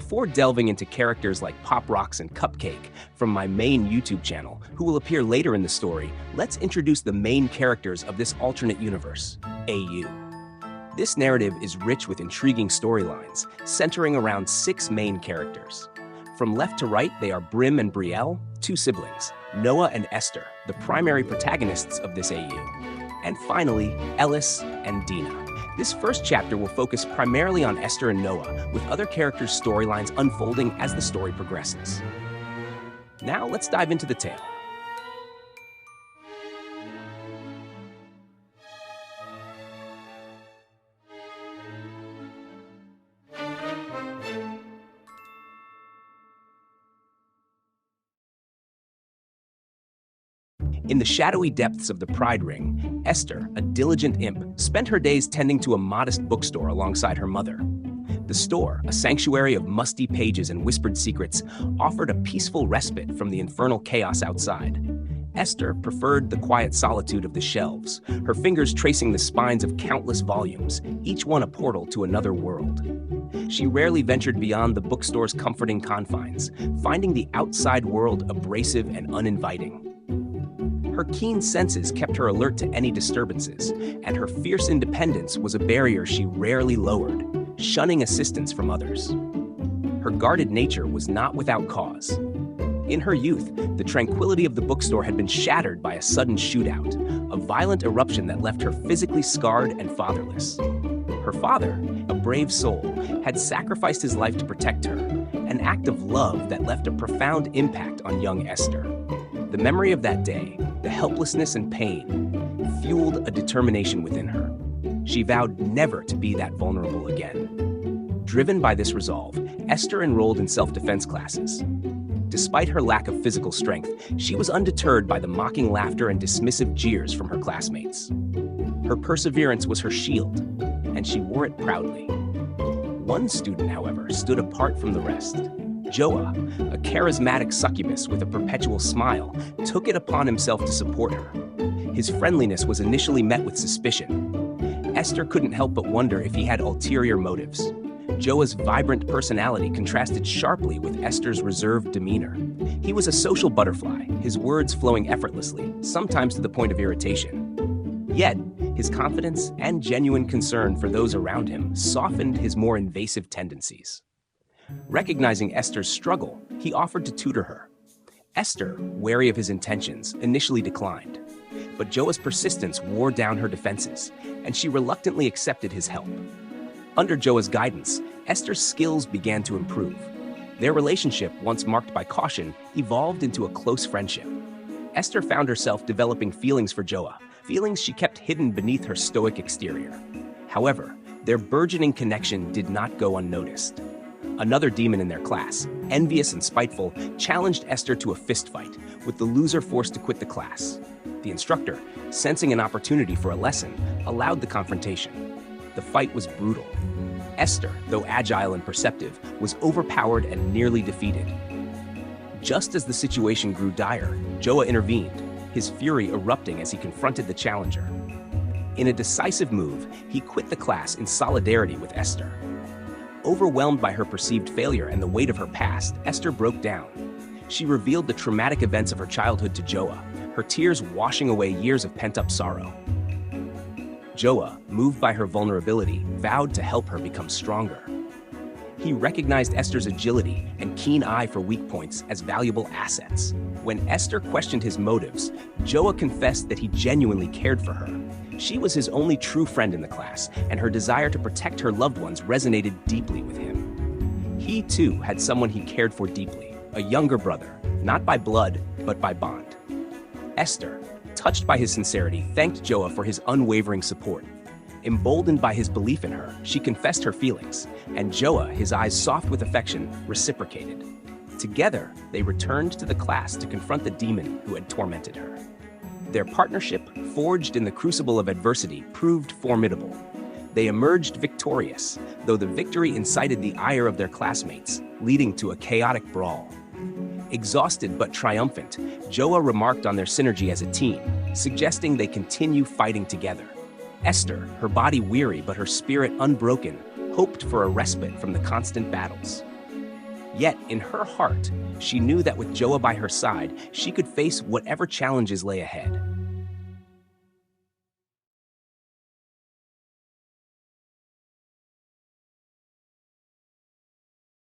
Before delving into characters like Pop Rocks and Cupcake from my main YouTube channel, who will appear later in the story, let's introduce the main characters of this alternate universe, AU. This narrative is rich with intriguing storylines, centering around 6 main characters. From left to right, they are Brim and Brielle, 2 siblings, Noah and Esther, the primary protagonists of this AU. And finally, Ellis and Dina. This first chapter will focus primarily on Esther and Noah, with other characters' storylines unfolding as the story progresses. Now let's dive into the tale. In the shadowy depths of the Pride Ring, Esther, a diligent imp, spent her days tending to a modest bookstore alongside her mother. The store, a sanctuary of musty pages and whispered secrets, offered a peaceful respite from the infernal chaos outside. Esther preferred the quiet solitude of the shelves, her fingers tracing the spines of countless volumes, each one a portal to another world. She rarely ventured beyond the bookstore's comforting confines, finding the outside world abrasive and uninviting. Her keen senses kept her alert to any disturbances, and her fierce independence was a barrier she rarely lowered, shunning assistance from others. Her guarded nature was not without cause. In her youth, the tranquility of the bookstore had been shattered by a sudden shootout, a violent eruption that left her physically scarred and fatherless. Her father, a brave soul, had sacrificed his life to protect her, an act of love that left a profound impact on young Esther. The memory of that day, the helplessness and pain, fueled a determination within her. She vowed never to be that vulnerable again. Driven by this resolve, Esther enrolled in self-defense classes. Despite her lack of physical strength, she was undeterred by the mocking laughter and dismissive jeers from her classmates. Her perseverance was her shield, and she wore it proudly. One student, however, stood apart from the rest. Joah, a charismatic succubus with a perpetual smile, took it upon himself to support her. His friendliness was initially met with suspicion. Esther couldn't help but wonder if he had ulterior motives. Joah's vibrant personality contrasted sharply with Esther's reserved demeanor. He was a social butterfly, his words flowing effortlessly, sometimes to the point of irritation. Yet, his confidence and genuine concern for those around him softened his more invasive tendencies. Recognizing Esther's struggle, he offered to tutor her. Esther, wary of his intentions, initially declined. But Joah's persistence wore down her defenses, and she reluctantly accepted his help. Under Joah's guidance, Esther's skills began to improve. Their relationship, once marked by caution, evolved into a close friendship. Esther found herself developing feelings for Joah, feelings she kept hidden beneath her stoic exterior. However, their burgeoning connection did not go unnoticed. Another demon in their class, envious and spiteful, challenged Esther to a fistfight, with the loser forced to quit the class. The instructor, sensing an opportunity for a lesson, allowed the confrontation. The fight was brutal. Esther, though agile and perceptive, was overpowered and nearly defeated. Just as the situation grew dire, Joah intervened, his fury erupting as he confronted the challenger. In a decisive move, he quit the class in solidarity with Esther. Overwhelmed by her perceived failure and the weight of her past, Esther broke down. She revealed the traumatic events of her childhood to Joah, her tears washing away years of pent-up sorrow. Joah, moved by her vulnerability, vowed to help her become stronger. He recognized Esther's agility and keen eye for weak points as valuable assets. When Esther questioned his motives, Joah confessed that he genuinely cared for her. She was his only true friend in the class, and her desire to protect her loved ones resonated deeply with him. He, too, had someone he cared for deeply, a younger brother, not by blood, but by bond. Esther, touched by his sincerity, thanked Joah for his unwavering support. Emboldened by his belief in her, she confessed her feelings, and Joah, his eyes soft with affection, reciprocated. Together, they returned to the class to confront the demon who had tormented her. Their partnership, forged in the crucible of adversity, proved formidable. They emerged victorious, though the victory incited the ire of their classmates, leading to a chaotic brawl. Exhausted but triumphant, Joah remarked on their synergy as a team, suggesting they continue fighting together. Esther, her body weary but her spirit unbroken, hoped for a respite from the constant battles. Yet, in her heart, she knew that with Joa by her side, she could face whatever challenges lay ahead.